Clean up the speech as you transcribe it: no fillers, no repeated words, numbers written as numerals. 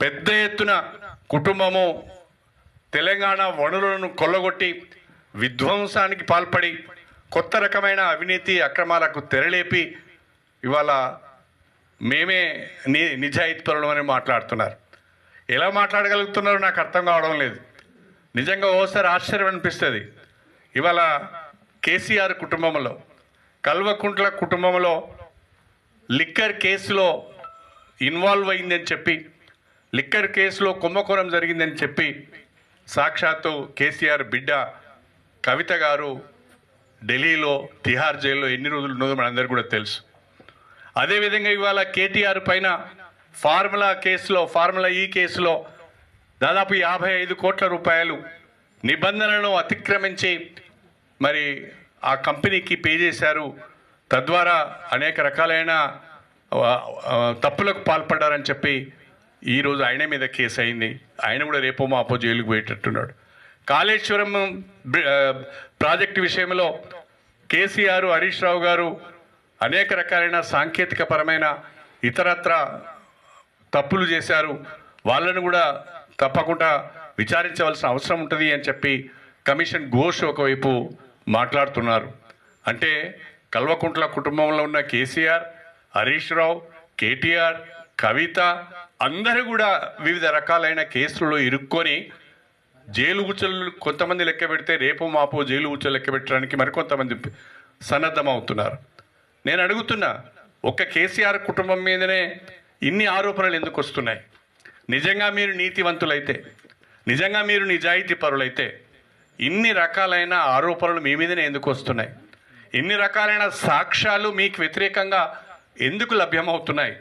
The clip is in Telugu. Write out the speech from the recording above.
పెద్ద ఎత్తున కుటుంబము తెలంగాణ వనరులను కొల్లగొట్టి విధ్వంసానికి పాల్పడి కొత్త రకమైన అవినీతి అక్రమాలకు తెరలేపి ఇవాళ మేమే నిజాయితీపరులు అని మాట్లాడుతున్నారు. ఎలా మాట్లాడగలుగుతున్నారో నాకు అర్థం కావడం లేదు. నిజంగా ఓసారి ఆశ్చర్యం అనిపిస్తుంది. ఇవాళ కేసీఆర్ కుటుంబంలో, కల్వకుంట్ల కుటుంబంలో లిక్కర్ కేసులో ఇన్వాల్వ్ అయిందని చెప్పి, లిక్కర్ కేసులో కుంభకోణం జరిగిందని చెప్పి సాక్షాత్తు కేసీఆర్ బిడ్డ కవిత గారు ఢిల్లీలో తిహార్ జైల్లో ఎన్ని రోజులు ఉన్నదో మనందరికీ కూడా తెలుసు. అదేవిధంగా ఇవాళ కేటీఆర్ పైన ఫార్ములా ఈ కేసులో దాదాపు 55 కోట్ల రూపాయలు నిబంధనలను అతిక్రమించి మరి ఆ కంపెనీకి పే చేశారు. తద్వారా అనేక రకాలైన తప్పులకు పాల్పడ్డారని చెప్పి ఈరోజు ఆయన మీద కేసు అయింది. ఆయన కూడా రేపో మాపో జైలుకు పోయేటట్టున్నాడు. కాళేశ్వరం ప్రాజెక్టు విషయంలో కేసీఆర్, హరీష్ రావు గారు అనేక రకాలైన సాంకేతిక పరమైన ఇతరత్ర తప్పులు చేశారు. వాళ్ళను కూడా తప్పకుండా విచారించవలసిన అవసరం ఉంటుంది అని చెప్పి కమిషన్ ఘోష్ ఒకవైపు మాట్లాడుతున్నారు. అంటే కల్వకుంట్ల కుటుంబంలో ఉన్న కేసీఆర్, హరీష్ రావు, కేటీఆర్, కవిత అందరూ కూడా వివిధ రకాలైన కేసులలో ఇరుక్కొని జైలు ఉచ్చలు కొంతమంది లెక్క పెడితే రేపు మాపో జైలు ఉచ్చలు లెక్క పెట్టడానికి మరికొంతమంది సన్నద్ధమవుతున్నారు. నేను అడుగుతున్నా, ఒక్క కేసీఆర్ కుటుంబం మీదనే ఇన్ని ఆరోపణలు ఎందుకు వస్తున్నాయి? నిజంగా మీరు నీతివంతులైతే, నిజంగా మీరు నిజాయితీ పరులైతే ఇన్ని రకాలైన ఆరోపణలు మీ మీదనే ఎందుకు వస్తున్నాయి? ఇన్ని రకాలైన సాక్ష్యాలు మీకు వ్యతిరేకంగా ఎందుకు లభ్యమవుతున్నాయి?